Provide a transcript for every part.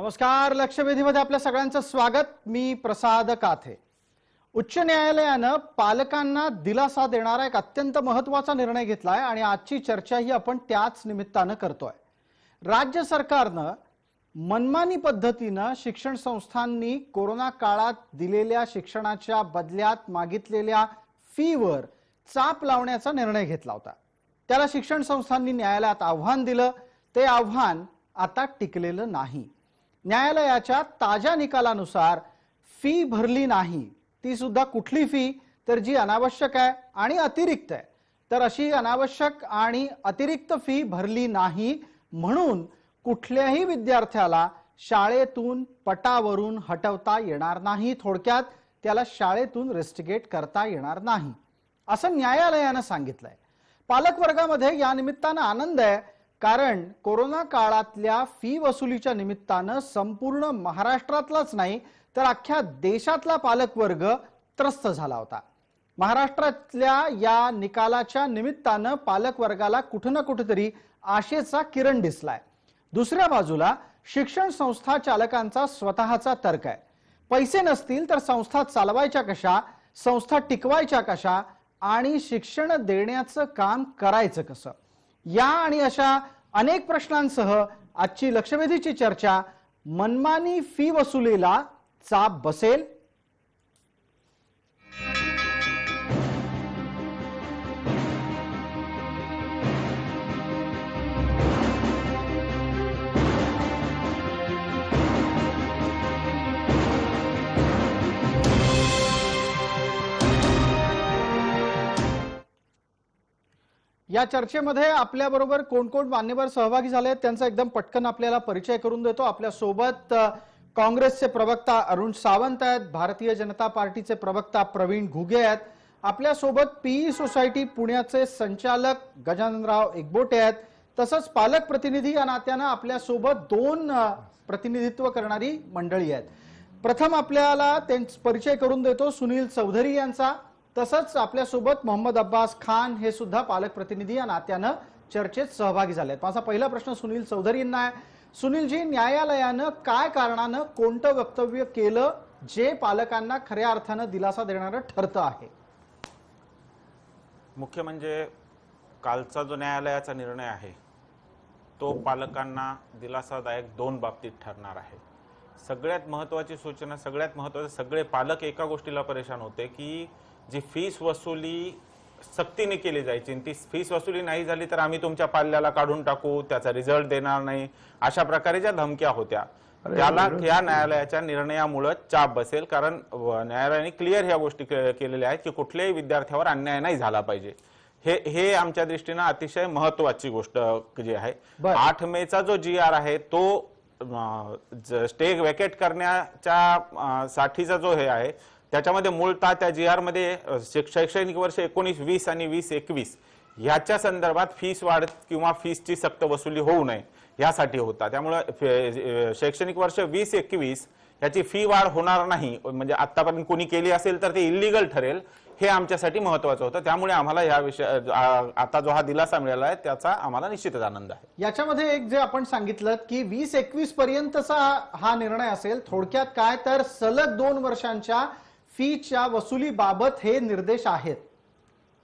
नमस्कार. लक्षवेधीमध्ये आपल्या सगळ्यांचं स्वागत. मी प्रसाद काथे. उच्च न्यायालयानं पालकांना दिलासा देणारा एक अत्यंत महत्त्वाचा निर्णय घेतलाय आणि आजची चर्चा ही आपण त्याच निमित्तानं करतोय. राज्य सरकारनं मनमानी पद्धतीनं शिक्षण संस्थांनी कोरोना काळात दिलेल्या शिक्षणाच्या बदल्यात मागितलेल्या फीवर चाप लावण्याचा निर्णय घेतला होता. त्याला शिक्षण संस्थांनी न्यायालयात आव्हान दिलं. ते आव्हान आता टिकलेलं नाही. न्यायालयाच्या ताज्या निकालानुसार फी भरली नाही, ती सुद्धा कुठली फी, तर जी अनावश्यक आहे आणि अतिरिक्त आहे, तर अशी अनावश्यक आणि अतिरिक्त फी भरली नाही म्हणून कुठल्याही विद्यार्थ्याला शाळेतून पटावरून हटवता येणार नाही. थोडक्यात त्याला शाळेतून रेस्टिकेट करता येणार नाही असं न्यायालयानं सांगितलंय. पालक वर्गामध्ये या निमित्तानं आनंद आहे, कारण कोरोना काळातल्या फी वसुलीच्या निमित्तानं संपूर्ण महाराष्ट्रातलाच नाही तर अख्ख्या देशातला पालकवर्ग त्रस्त झाला होता. महाराष्ट्रातल्या या निकालाच्या निमित्तानं पालकवर्गाला कुठं ना कुठेतरी आशेचा किरण दिसलाय. दुसऱ्या बाजूला शिक्षण संस्था चालकांचा स्वतःचा तर्क आहे. पैसे नसतील तर संस्था चालवायच्या कशा, संस्था टिकवायच्या कशा आणि शिक्षण देण्याचं काम करायचं कसं, या आणि अशा अनेक प्रश्नांसह आजची लक्षवेधीची चर्चा. मनमानी फी वसुलीला चाप बसेल? या चर्चेमध्ये आपल्या बरोबर कोण कोण मान्यवर सहभागी झाले त्यांचा एकदम पटकन आपल्याला परिचय करून देतो. आपल्या सोबत काँग्रेसचे प्रवक्ता अरुण सावंत आहेत, भारतीय जनता पार्टीचे प्रवक्ता प्रवीण घुगे आहेत, आपल्या सोबत पीई सोसायटी पुण्याचे संचालक गजाननराव एकबोटे आहेत, तसंच पालक प्रतिनिधी या नात्यानं आपल्या सोबत दोन प्रतिनिधित्व करणारी मंडळी आहेत. प्रथम आपल्याला त्यांचा परिचय करून देतो सुनील चौधरी यांचा, तसंच आपल्या सोबत मोहम्मद अब्बास खान हे सुद्धा पालक प्रतिनिधी या नात्यानं चर्चेत सहभागी झाले. माझा पहिला प्रश्न सुनील चौधरींना आहे. सुनीलजी, न्यायालयानं काय कारणानं कोणतं वक्तव्य केलं जे पालकांना खऱ्या अर्थानं दिलासा देणारं ठरतं आहे? मुख्य म्हणजे कालचा जो न्यायालयाचा निर्णय आहे तो पालकांना दिलासादायक दोन बाबतीत ठरणार आहे. सगळ्यात महत्त्वाची सूचना, सगळ्यात महत्त्वाचे, सगळे पालक एका गोष्टीला परेशान होते की जी फीस वसुली सक्तीने केली जायची, ती फीस वसुली नाही झाली तर आम्ही तुमच्या पाल्याला काढून टाकू, त्याचा रिझल्ट देणार नाही, अशा प्रकारे ज्या धमक्या होत्या त्याला या न्यायालयाच्या निर्णयामुळे चाप बसेल. कारण न्यायालयाने क्लिअर ह्या गोष्टी केलेल्या आहेत की कुठल्याही विद्यार्थ्यावर अन्याय नाही झाला पाहिजे. हे आमच्या दृष्टीने अतिशय महत्त्वाची गोष्ट जी आहे. 8 मेचा जो GR आहे तो स्टे वेकेट करण्याच्या साठीचा जो हे आहे त्याच्यामध्ये मूळतः त्या GR मध्ये शैक्षणिक वर्ष 19-20 आणि 20-21 ह्याच्या संदर्भात फीस वाढ किंवा फीसची सक्त वसुली होऊ नये यासाठी होता. त्यामुळे शैक्षणिक वर्ष 20-21 याची फी वाढ होणार नाही, म्हणजे आतापर्यंत कोणी केली असेल तर ते इल्लीगल ठरेल, हे आमच्यासाठी महत्त्वाचं होतं. त्यामुळे आम्हाला या विषय आता जो हा दिलासा मिळाला आहे त्याचा आम्हाला निश्चितच आनंद आहे. याच्यामध्ये एक जे आपण सांगितलं की 20-21 पर्यंतचा हा निर्णय असेल. थोडक्यात काय तर सलग 2 वर्षांच्या फीच्या वसुलीबाबत हे निर्देश आहेत.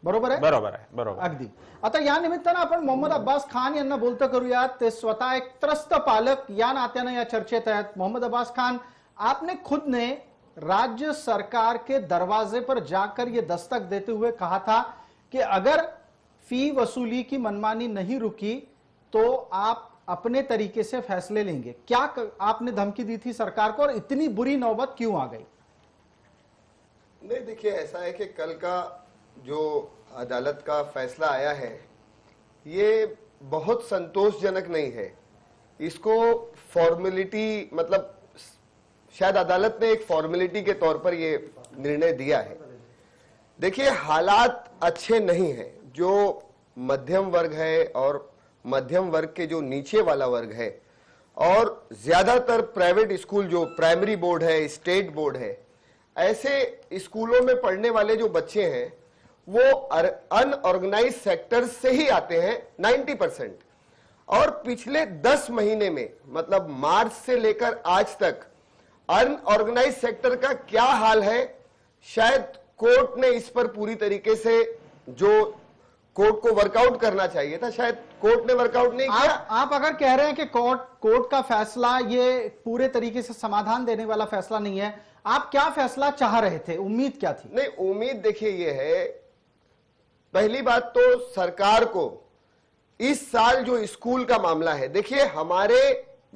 बरोबर आहे? बरोबर आहे, बरोबर. अगदी. आता या निमित्तानं आपण मोहम्मद अब्बास खान यांना बोलतं करूयात. ते स्वतः एक त्रस्त पालक या नात्यानं या चर्चेत आहेत. मोहम्मद अब्बास खान, आपने खुद ने राज्य सरकार के दरवाजे पर जाकर ये दस्तक देते हुए कहा था कि अगर फी वसूली की मनमानी नहीं रुकी तो आप अपने तरीके से फैसले लेंगे. क्या आपने धमकी दी थी सरकार को और इतनी बुरी नौबत क्यों आ गई? नहीं, देखिए ऐसा है कि कल का जो अदालत का फैसला आया है ये बहुत संतोषजनक नहीं है. इसको फॉर्मेलिटी, मतलब शायद अदालत ने एक फॉर्मेलिटी के तौर पर ये निर्णय दिया है. देखिए, हालात अच्छे नहीं है. जो मध्यम वर्ग है और मध्यम वर्ग के जो नीचे वाला वर्ग है और ज्यादातर प्राइवेट स्कूल जो प्राइमरी बोर्ड है, स्टेट बोर्ड है, ऐसे स्कूलों में पढ़ने वाले जो बच्चे हैं वो अनऑर्गेनाइज सेक्टर से ही आते हैं 90%. और पिछले 10 महीने में मतलब मार्च से लेकर आज तक अनऑर्गेनाइज सेक्टर का क्या हाल है, शायद कोर्ट ने इस पर पूरी तरीके से जो कोर्ट को वर्कआउट करना चाहिए था, शायद कोर्ट ने वर्कआउट नहीं किया। आप अगर कह रहे हैं कि कोर्ट का फैसला ये पूरे तरीके से समाधान देने वाला फैसला नहीं है, आप क्या फैसला चाह रहे थे, उम्मीद क्या थी? नहीं, उम्मीद देखिए ये है, पहली बात तो सरकार को इस साल जो स्कूल का मामला है, देखिए हमारे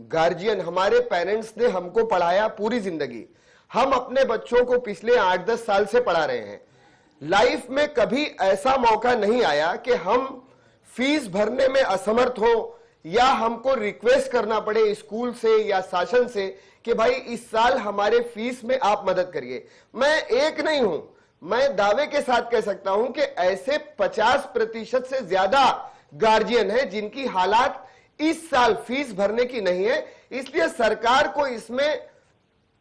गार्जियन, हमारे पेरेंट्स ने हमको पढ़ाया पूरी जिंदगी, हम अपने बच्चों को पिछले 8-10 साल से पढ़ा रहे हैं। लाइफ में कभी ऐसा मौका नहीं आया कि हम फीस भरने में असमर्थ हो या हमको रिक्वेस्ट करना पड़े स्कूल से या शासन से कि भाई इस साल हमारे फीस में आप मदद करिए। मैं एक नहीं हूं, मैं दावे के साथ कह सकता हूं कि ऐसे 50% से ज्यादा गार्जियन हैं जिनकी हालात इस साल फीस भरने की नहीं है। इसलिए सरकार को इसमें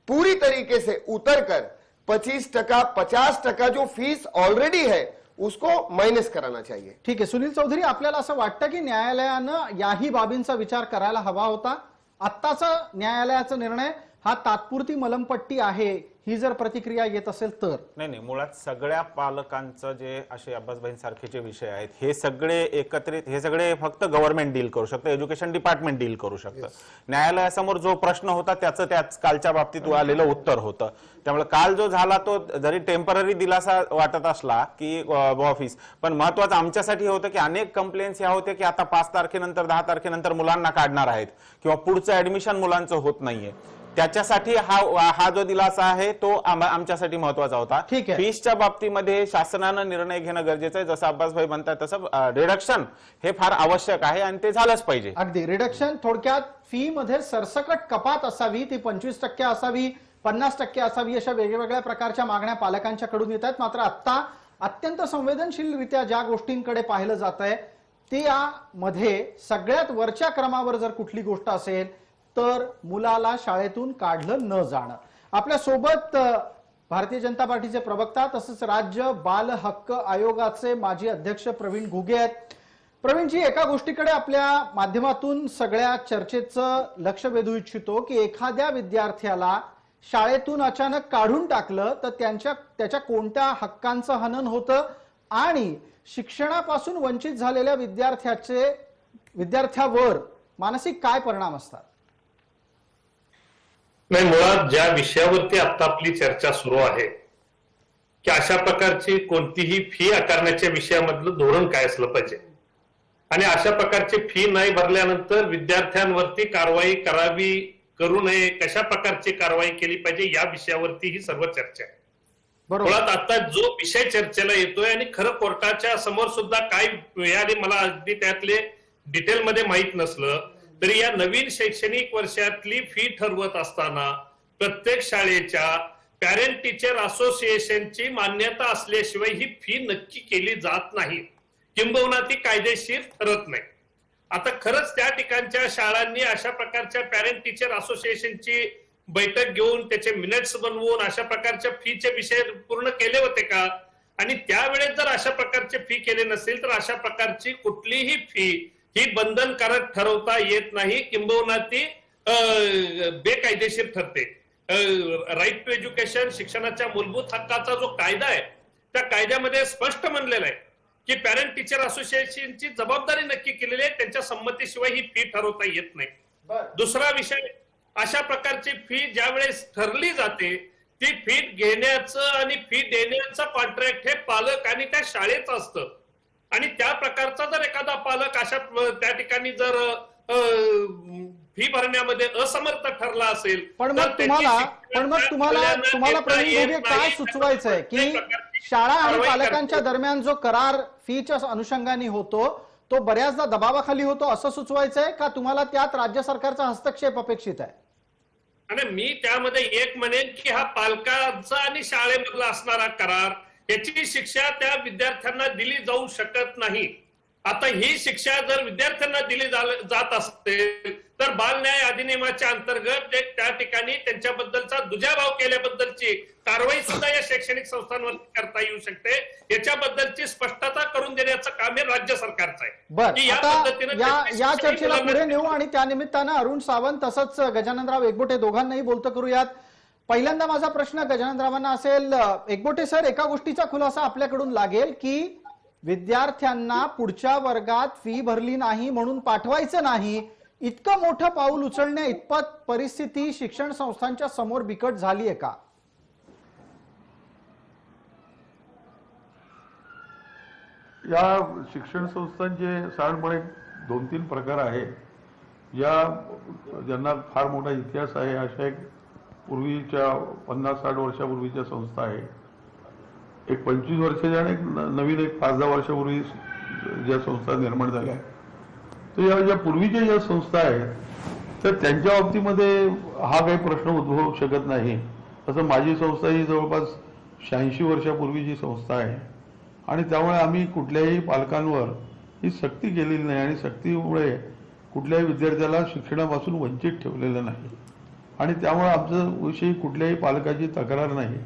पूरी तरीके से उतरकर 25%, 50% जो फीस ऑलरेडी है उसको मायनस कराना चाहिए। ठीक आहे, सुनील चौधरी, आपल्याला असं वाटतं की न्यायालयानं याही बाबींचा विचार करायला हवा होता? आत्ताचा न्यायालयाचा निर्णय हा तात्पुरती मलमपट्टी आहे, ही जर प्रतिक्रिया येत असेल तर? नाही, मुळात सगळ्या पालकांचं जे असे अब्बासभाई सारखेचे विषय आहेत, हे सगळे एकत्रित, हे सगळे फक्त गव्हर्नमेंट डील करू शकतं, एज्युकेशन डिपार्टमेंट डील करू शकतं। न्यायालयासमोर जो प्रश्न होता त्याचं त्याच कालच्या बाबतीत आलेलं उत्तर होतं। त्यामुळे काल जो झाला तो जरी टेम्पररी दिलासा वाटत असला की ऑफिस, पण महत्त्वाचं आमच्यासाठी होतं की अनेक कंप्लेंट्स ह्या होत्या की आता 5 तारखेनंतर 10 तारखेनंतर मुलांना काढणार आहेत किंवा पुढचं ऍडमिशन मुलांचं होत नाहीये, त्याच्यासाठी हा जो दिलासा आहे तो आमच्यासाठी महत्त्वाचा होता। फीसच्या बाबतीमध्ये शासनानं निर्णय घेणं गरजेचं आहे, जसं अब्बासभाई म्हणतात तसं रिडक्शन हे फार आवश्यक आहे आणि ते झालंच पाहिजे। अगदी, रिडक्शन थोडक्यात फी मध्ये सरसकट कपात असावी, ती 25% असावी, 50% असावी, अशा वेगवेगळ्या प्रकारच्या मागण्या पालकांच्याकडून येत आहेत। मात्र आता अत्यंत संवेदनशीलरित्या ज्या गोष्टींकडे पाहिलं जात आहे त्यामध्ये सगळ्यात वरच्या क्रमावर जर कुठली गोष्ट असेल तर मुलाला शाळेतून काढलं न जाणं। आपल्या सोबत भारतीय जनता पार्टीचे प्रवक्ता तसंच राज्य बाल हक्क आयोगाचे माजी अध्यक्ष प्रवीण घुगे आहेत। प्रवीणजी, एका गोष्टीकडे आपल्या माध्यमातून सगळ्या चर्चेचं लक्ष वेधू इच्छितो की एखाद्या विद्यार्थ्याला शाळेतून अचानक काढून टाकलं तर त्याच्या कोणत्या हक्कांचं हनन होतं आणि शिक्षणापासून वंचित झालेल्या विद्यार्थ्यावर मानसिक काय परिणाम असतात? नाही, मुळात ज्या विषयावरती आता आपली चर्चा सुरू आहे की अशा प्रकारची कोणतीही फी आकारण्याच्या विषयामधलं धोरण काय असलं पाहिजे आणि अशा प्रकारची फी नाही भरल्यानंतर विद्यार्थ्यांवरती कारवाई करावी करू नये, कशा प्रकारची कारवाई केली पाहिजे या विषयावरती ही सर्व चर्चा आहे। मुळात आता जो विषय चर्चेला येतोय आणि खरं कोर्टाच्या समोर सुद्धा काय मिळाले मला अगदी त्यातले डिटेलमध्ये माहित नसलं तरी या नवीन शैक्षणिक वर्षातली फी ठरवत असताना प्रत्येक शाळेच्या पॅरेंट टीचर असोसिएशनची मान्यता असल्याशिवाय ही फी नक्की केली जात नाही, किंबहुना ती कायदेशीर ठरत नाही। आता खरंच त्या ठिकाणच्या शाळांनी अशा प्रकारच्या पॅरेंट टीचर असोसिएशनची बैठक घेऊन त्याचे मिनिट्स बनवून अशा प्रकारच्या फीचे विषय पूर्ण केले होते का? आणि त्यावेळेस जर अशा प्रकारचे फी केले नसेल तर अशा प्रकारची कुठलीही फी ही बंधनकारक ठरवता येत नाही, किंबहुना ती बेकायदेशीर ठरते। राईट टू एज्युकेशन, शिक्षणाच्या मूलभूत हक्काचा जो कायदा आहे त्या कायद्यामध्ये स्पष्ट म्हणलेलं आहे की पॅरेंट टीचर असोसिएशनची जबाबदारी नक्की केलेली आहे, त्यांच्या संमतीशिवाय ही फी ठरवता येत नाही। दुसरा विषय, अशा प्रकारची फी ज्यावेळेस ठरली जाते ती फी घेण्याचं आणि फी देण्याचं कॉन्ट्रॅक्ट हे पालक आणि त्या शाळेचं असतं आणि त्या प्रकारचा जर एखादा पालक अशा त्या ठिकाणी जर फी भरण्यामध्ये असमर्थ ठरला असेल पण मग तुम्हाला प्रवीण घुगे काय सुचवायचंय की शाळा आणि पालकांच्या दरम्यान जो करार फीच्या अनुषंगाने होतो तो बऱ्याचदा दबावाखाली होतो असं सुचवायचंय का तुम्हाला त्यात राज्य सरकारचा हस्तक्षेप अपेक्षित आहे? आणि मी त्यामध्ये एक म्हणेन की हा पालकांचा आणि शाळेमधला असणारा करार याची शिक्षा त्या विद्यार्थ्यांना दिली जाऊ शकत नाही। आता ही शिक्षा जर विद्यार्थ्यांना दिली जात असेल तर बाल न्याय अधिनियमाच्या अंतर्गत त्या ठिकाणी त्यांच्याबद्दलचा दुजाभाव केल्याबद्दलची कारवाई सुद्धा या शैक्षणिक संस्थांवर करता येऊ शकते, याच्याबद्दलची स्पष्टता करून देण्याचं काम हे राज्य सरकारचं आहे. बर, की या आता पद्धतीने या चर्चेला पुढे नेऊ आणि त्या निमित्तानं अरुण सावंत तसंच गजाननराव एकबोटे दोघांनाही बोलतं करूयात. पहिल्यांदा माझा प्रश्न गजाननरावांना असेल, एकबोटे सर, एका गोष्टीचा खुलासा आपल्याकडून लागेल की विद्यार्थ्यांना पुढच्या वर्गात फी भरली नाही म्हणून पाठवायचं नाही, इतकं मोठं पाऊल उचलण्या इतपत परिस्थिती शिक्षण संस्थांच्या समोर बिकट झाली आहे का? या शिक्षण संस्थांचे साधारणपणे 2-3 प्रकार आहे. या ज्यांना फार मोठा इतिहास आहे अशा एक पूर्वीच्या 50-60 वर्षापूर्वीच्या संस्था आहे, एक 25 वर्षाच्या आणि एक नवीन एक 5-10 वर्षापूर्वी ज्या संस्था निर्माण झाल्या. तर या ज्या पूर्वीच्या ज्या संस्था आहेत तर त्यांच्या बाबतीमध्ये हा काही प्रश्न उद्भवू शकत नाही. तसं माझी संस्था ही जवळपास 86 वर्षापूर्वीची संस्था आहे आणि त्यामुळे आम्ही कुठल्याही पालकांवर ही सक्ती केलेली नाही आणि सक्तीमुळे कुठल्याही विद्यार्थ्याला शिक्षणापासून वंचित ठेवलेलं नाही आणि त्यामुळे आमचं विषयी कुठल्याही पालकाची तक्रार नाही.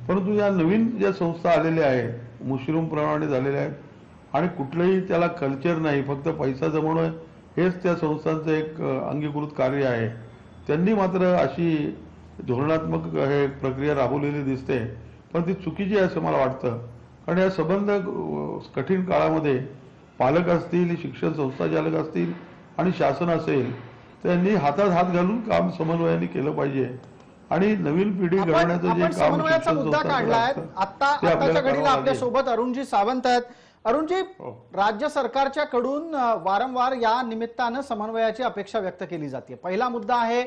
परंतु या नवीन ज्या संस्था आलेल्या आहेत मुशरूम प्रमाणे झालेल्या आहेत आणि कुठलंही त्याला कल्चर नाही, फक्त पैसा जमवणं हेच त्या संस्थांचं एक अंगीकृत कार्य आहे. त्यांनी मात्र अशी धोरणात्मक हे प्रक्रिया राबवलेली दिसते, पण ती चुकीची आहे असं मला वाटतं. कारण या संबंध कठीण काळामध्ये पालक असतील, शिक्षण संस्था चालक असतील आणि शासन असेल, त्यांनी हातात हात घालून काम समन्वयाने केलं पाहिजे आणि नवीन पिढी घडवण्याचं जे काम समन्वयाचा मुद्दा काढलाय. आताच्या घडीला आपल्या सोबत अरुणजी सावंत आहेत. अरुणजी, राज्य सरकारच्या कडून वारंवार या निमित्तानं समन्वयाची अपेक्षा व्यक्त केली जाते. पहिला मुद्दा आहे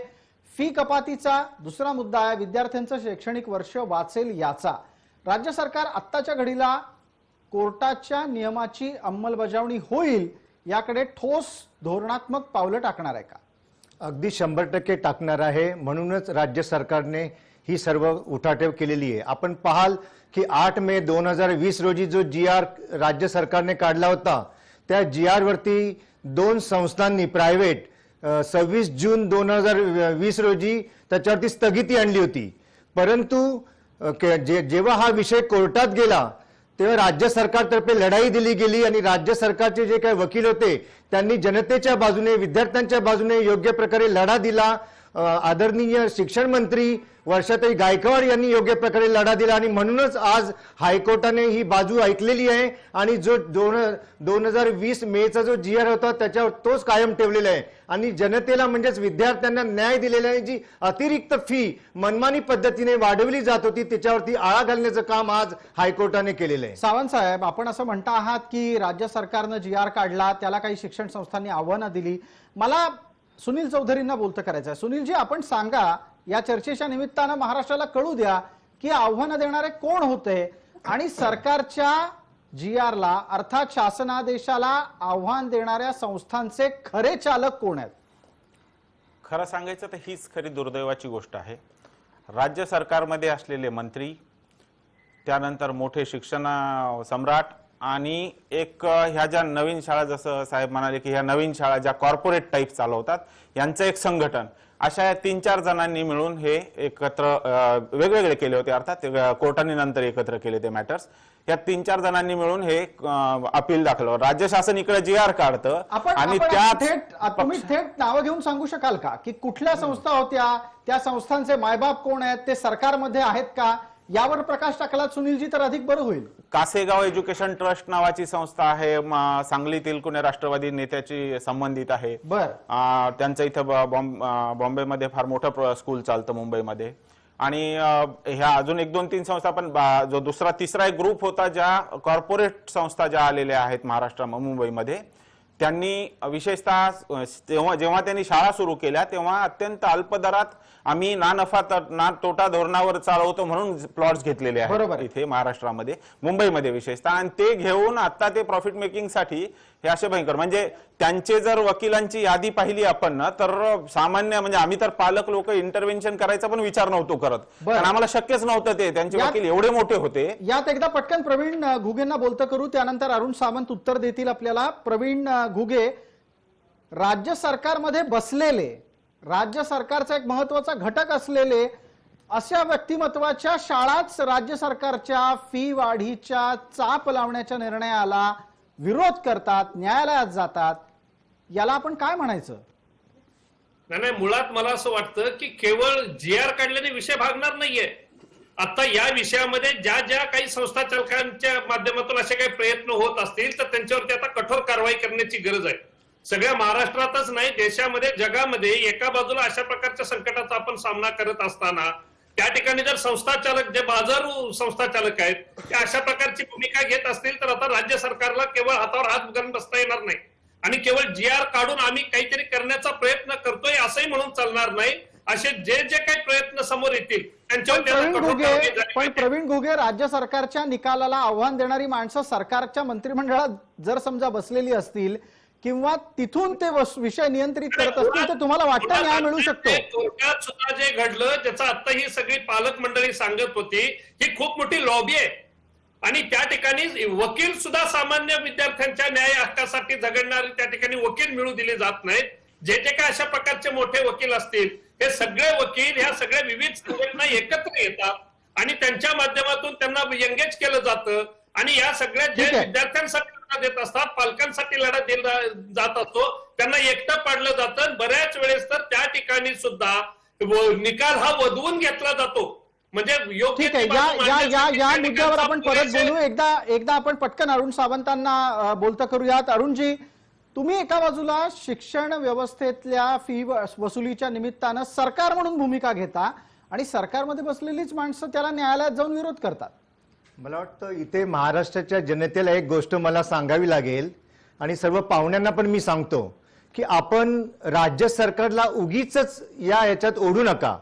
फी कपातीचा, दुसरा मुद्दा आहे विद्यार्थ्यांचं शैक्षणिक वर्ष वाचेल याचा. राज्य सरकार आत्ताच्या घडीला कोर्टाच्या नियमाची अंमलबजावणी होईल याकडे ठोस धोरणात्मक पावलं टाकणार आहे का? अगदी 100% टाकणार आहे. म्हणूनच राज्य सरकारने ही सर्व उठाठेव केलेली आहे. आपण पाहाल की 8 मे 2020 रोजी जो GR राज्य सरकारने काढला होता त्या GR वरती 2 संस्थांनी प्रायव्हेट 26 जून 2020 रोजी त्याच्यावरती स्थगिती आणली होती. परंतु जेव्हा हा विषय कोर्टात गेला तेव्हा राज्य सरकारतर्फे लढाई दिली गेली आणि राज्य सरकारचे जे काही वकील होते त्यांनी जनतेच्या बाजूने, विद्यार्थ्यांच्या बाजूने योग्य प्रकारे लढा दिला. आदरणीय शिक्षण मंत्री वर्षाताई गायकवाड यांनी योग्य प्रकारे लढा दिला आणि म्हणूनच आज हायकोर्टाने ही बाजू ऐकलेली आहे आणि जो 2020 मेचा जो GR होता त्याच्यावर तोच कायम ठेवलेला आहे आणि जनतेला म्हणजेच विद्यार्थ्यांना न्याय दिलेला आहे. जी अतिरिक्त फी मनमानी पद्धतीने वाढवली जात होती त्याच्यावरती आळा घालण्याचं काम आज हायकोर्टाने केलेलं आहे. सावंत साहेब, आपण असं म्हणता आहात की राज्य सरकारनं GR काढला, त्याला काही शिक्षण संस्थांनी आव्हानं दिली. मला सुनील चौधरींना बोलतं करायचं आहे. सुनीलजी, आपण सांगा, या चर्चेच्या निमित्तानं महाराष्ट्राला कळू द्या की आव्हानं देणारे कोण होते आणि सरकारच्या GRला अर्थात शासनादेशाला आव्हान देणाऱ्या संस्थांचे खरे चालक कोण आहेत? खरं सांगायचं तर हीच खरी दुर्दैवाची गोष्ट आहे. राज्य सरकारमध्ये असलेले मंत्री, त्यानंतर मोठे शिक्षण सम्राट आणि एक ह्या ज्या नवीन शाळा, जसं साहेब म्हणाले की ह्या नवीन शाळा ज्या कॉर्पोरेट टाईप चालवतात यांचं एक संघटन, अशा या 3-4 जणांनी मिळून हे एकत्र वेगवेगळे केले होते. अर्थात कोर्टाने नंतर एकत्र केले ते मॅटर्स. या 3-4 जणांनी मिळून हे अपील दाखलं. राज्य शासन इकडे GR काढतं आणि तुम्ही थेट नावं घेऊन सांगू शकाल का की कुठल्या संस्था होत्या, त्या संस्थांचे मायबाप कोण आहेत, ते सरकारमध्ये आहेत का? यावर प्रकाश टाकला सुनीलजी तर अधिक बरं होईल. कासेगाव एज्युकेशन ट्रस्ट नावाची संस्था आहे, सांगलीतील कुण्या राष्ट्रवादी नेत्याची संबंधित आहे. त्यांचं इथं बॉम्बेमध्ये फार मोठं स्कूल चालतं मुंबईमध्ये. आणि ह्या अजून 1-2-3 संस्था, पण जो दुसरा तिसरा एक ग्रुप होता ज्या कॉर्पोरेट संस्था ज्या आलेल्या आहेत महाराष्ट्रामध्ये मुंबईमध्ये, त्यांनी विशेषतः जेव्हा त्यांनी शाळा सुरू केल्या तेव्हा अत्यंत अल्प दरात आम्ही ना नफा ना तोटा धोरणावर चालवतो म्हणून प्लॉट्स घेतलेले आहेत इथे महाराष्ट्रामध्ये, मुंबईमध्ये विशेषतः. आणि ते घेऊन आता ते प्रॉफिट मेकिंग साठी हे असे भयंकर, म्हणजे त्यांचे जर वकिलांची यादी पाहिली आपण ना तर सामान्य, म्हणजे आम्ही तर पालक लोक इंटरव्हेन्शन करायचा पण विचार नव्हतो करत, कारण आम्हाला शक्यच नव्हतं. ते त्यांचे वकील एवढे मोठे होते. यात एकदा पटकन प्रवीण घुगेंना बोलतं करू, त्यानंतर अरुण सावंत उत्तर देतील आपल्याला. प्रवीण घुगे, राज्य सरकारमध्ये बसलेले, राज्य सरकारचा एक महत्वाचा घटक असलेले अशा व्यक्तिमत्वाच्या शाळाच राज्य सरकारच्या फी वाढीच्या चाप लावण्याच्या निर्णयाला विरोध करतात, न्यायालयात जातात, याला आपण काय म्हणायचं? नाही, मुळात मला असं वाटतं की केवळ GR काढल्याने विषय भागणार नाहीये. आता या विषयामध्ये ज्या ज्या काही संस्था चालकांच्या माध्यमातून असे काही प्रयत्न होत असतील तर त्यांच्यावरती आता कठोर कारवाई करण्याची गरज आहे. सगळ्या महाराष्ट्रातच नाही, देशामध्ये, जगामध्ये एका बाजूला अशा प्रकारच्या संकटाचा आपण सामना करत असताना त्या ठिकाणी जर संस्था चालक, जे बाजारू संस्था चालक आहेत, ते अशा प्रकारची भूमिका घेत असतील तर आता राज्य सरकारला केवळ हातावर हात घालून बसता येणार नाही आणि केवळ GR काढून आम्ही काहीतरी करण्याचा प्रयत्न करतोय असंही म्हणून चालणार नाही. असे जे जे काही प्रयत्न समोर येतील पण प्रवीण घुगे, राज्य सरकारच्या निकालाला आव्हान देणारी माणसं सरकारच्या मंत्रिमंडळात जर समजा बसलेली असतील किंवा तिथून ते विषय नियंत्रित करत असतील तर तुम्हाला वाटतं न्याय मिळू शकतो? थोडक्यात सुद्धा जे घडलं ज्याचा आता ही सगळी पालक मंडळी सांगत होती, ही खूप मोठी लॉबी आहे आणि त्या ठिकाणी वकील सुद्धा सामान्य विद्यार्थ्यांच्या न्याय हक्कासाठी झगडणारे त्या ठिकाणी वकील मिळू दिले जात नाहीत. जे जे काय अशा प्रकारचे मोठे वकील असतील, हे सगळे वकील ह्या सगळ्या विविध संघटना एकत्र येतात आणि त्यांच्या माध्यमातून त्यांना एंगेज केलं जातं आणि या सगळ्या जे विद्यार्थ्यांसाठी लढा देत असतात, पालकांसाठी लढा दिला जात असतो, त्यांना एकटं पाडलं जातं. बऱ्याच वेळेस तर त्या ठिकाणी सुद्धा निकाल हा वधवून घेतला जातो. म्हणजे योग्य या मुद्द्यावर आपण परत बोलू. एकदा आपण पटकन अरुण सावंतांना बोलतं करूयात. अरुणजी, तुम्ही एका बाजूला शिक्षण व्यवस्थेतल्या फी वसुलीच्या निमित्तानं सरकार म्हणून भूमिका घेता आणि सरकारमध्ये बसलेलीच माणसं त्याला न्यायालयात जाऊन विरोध करतात. मला वाटतं इथे महाराष्ट्राच्या जनतेला एक गोष्ट मला सांगावी लागेल आणि सर्व पाहुण्यांना पण मी सांगतो की आपण राज्य सरकारला उगीच याच्यात ओढू नका.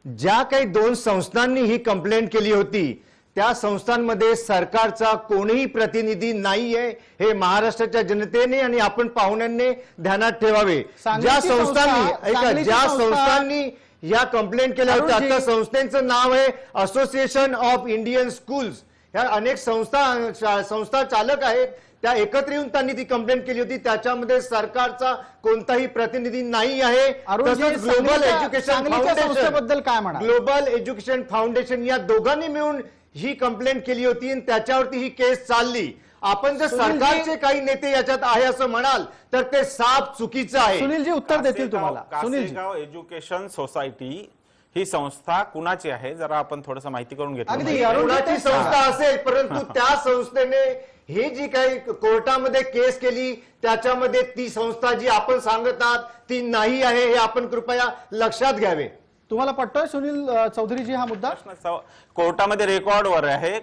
ज्या काही 2 संस्थांनी ही कंप्लेंट केली होती त्या संस्थांमध्ये सरकारचा कोणीही प्रतिनिधी नाहीये, हे महाराष्ट्राच्या जनतेने आणि आपण पाहुण्यांनी ध्यानात ठेवावे. ज्या संस्थांनी या कंप्लेंट केल्या होत्या, त्या संस्थेचं नाव आहे असोसिएशन ऑफ इंडियन स्कूल्स. ह्या अनेक संस्था चालक आहेत, त्या एकत्र येऊन त्यांनी ती कंप्लेंट केली होती. त्याच्यामध्ये सरकारचा कोणताही प्रतिनिधी नाही आहे. ग्लोबल एज्युकेशन फाउंडेशन काय म्हणा, ग्लोबल एज्युकेशन फाउंडेशन या दोघांनी मिळून ही कंप्लेंट केली होती आणि त्याच्यावरती ही केस चालली. आपण जर सरकारचे काही नेते याच्यात आहे असं म्हणाल तर ते साफ चुकीचं आहे. सुनीलजी उत्तर देतील तुम्हाला. कासेगाव एज्युकेशन सोसायटी ही संस्था कुणाची आहे, जरा आपण थोडंसं माहिती करून घेतली. कुणाची संस्था असेल, परंतु त्या संस्थेने ही जी काही कोर्टामध्ये केस केली त्याच्यामध्ये ती संस्था जी आपण सांगत आहात ती नाही आहे, हे आपण कृपया लक्षात घ्यावे. तुम्हाला पटतोय सुनील चौधरीजी हा मुद्दा? कोर्टामध्ये रेकॉर्डवर आहे.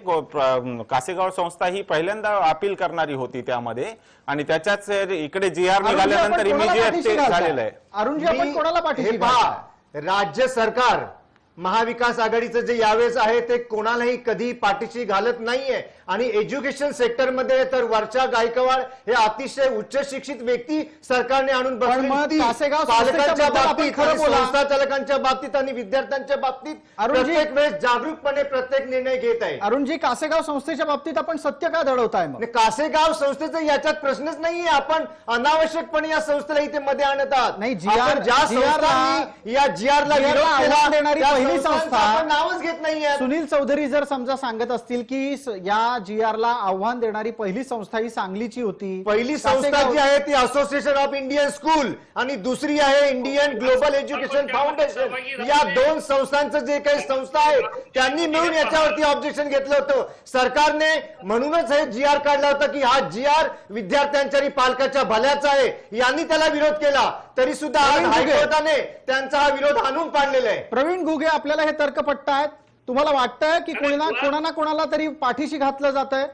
कासेगाव संस्था ही पहिल्यांदा अपील करणारी होती त्यामध्ये आणि त्याच्याच इकडे GR निघाल्यानंतर इमिजिएट ते झालेलं आहे. अरुणजी, आपण कोणाला पाठीशी राज्य सरकार महाविकास आघाडीचं जे यावेळेस आहे ते कोणालाही कधी पाठीशी घालत नाहीये आणि एज्युकेशन सेक्टरमध्ये तर वर्षा गायकवाड हे अतिशय उच्च शिक्षित व्यक्ती सरकारने आणून बसवली. पालकांच्या बाबतीत, संस्था चालकांच्या बाबतीत आणि विद्यार्थ्यांच्या बाबतीत प्रत्येक वेळेस जागरूकपणे प्रत्येक निर्णय घेत आहे. अरुणजी, कासेगाव संस्थेच्या बाबतीत आपण सत्य का दडवताय? मग कासेगाव संस्थेचा याच्यात प्रश्नच नाहीये. आपण अनावश्यकपणे या संस्थेला इथे मध्ये आणत आहात. नाही, ज्या संस्थांनी या GRला विरोध केला देणारी पहिली संस्था नावच घेत नाहीये. सुनील चौधरी जर समजा सांगत असतील की या GRला आव्हान देणारी पहिली संस्था ही सांगलीची होती, पहिली संस्था जी आहे ती असोसिएशन ऑफ इंडियन स्कूल आणि दुसरी आहे इंडियन ग्लोबल एज्युकेशन फाउंडेशन. या 2 संस्थांचं जे काही संस्था आहेत त्यांनी मिळून याच्यावरती ऑब्जेक्शन घेतलं होतं. सरकारने म्हणूनच हे GR काढला होता की हा GR विद्यार्थ्यांच्या आणि पालकाच्या भल्याचा आहे, यांनी त्याला विरोध केला. तरी सुद्धा हायकोर्टाने त्यांचा हा विरोध आणून पाडलेला आहे. प्रवीण घुगे, आपल्याला हे तर्क पटतायत? तुम्हाला वाटतंय की कोणाला तरी पाठीशी घातलं जात आहे?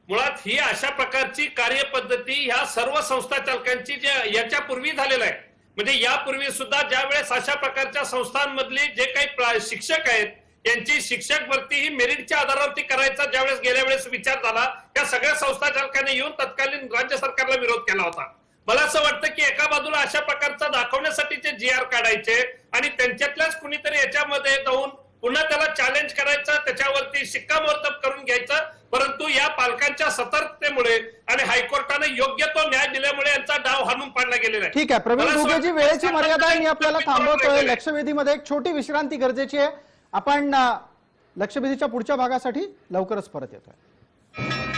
मुळात ही अशा प्रकारची कार्यपद्धती ह्या सर्व संस्था चालकांची जे याच्यापूर्वी झालेलं आहे. म्हणजे यापूर्वी सुद्धा ज्या वेळेस अशा प्रकारच्या संस्थांमधले जे काही शिक्षक आहेत यांची शिक्षक भरती ही मेरिटच्या आधारावरती करायचा ज्यावेळेस गेल्या वेळेस विचार झाला, त्या सगळ्या संस्था चालकांनी येऊन तत्कालीन राज्य सरकारला विरोध केला होता. मला असं वाटतं की एका बाजूला अशा प्रकारचा दाखवण्यासाठीचे GR काढायचे आणि त्यांच्यातल्याच कुणीतरी याच्यामध्ये जाऊन पुन्हा त्याला चॅलेंज करायचं, त्याच्यावरती शिक्कामोर्तब करून घ्यायचं. परंतु या पालकांच्या सतर्कतेमुळे आणि हायकोर्टाने योग्य तो न्याय दिल्यामुळे यांचा डाव हाणून पाडला गेलेला आहे. ठीक आहे प्रवीण मला असं घुगेजी, वाटतं वेळेची मर्यादा आहे, मी आपल्याला थांबवतोय. आहे. लक्षवेधीमध्ये एक छोटी विश्रांती गरजेची आहे. आपण लक्षवेधीच्या पुढच्या भागासाठी लवकरच परत येतोय.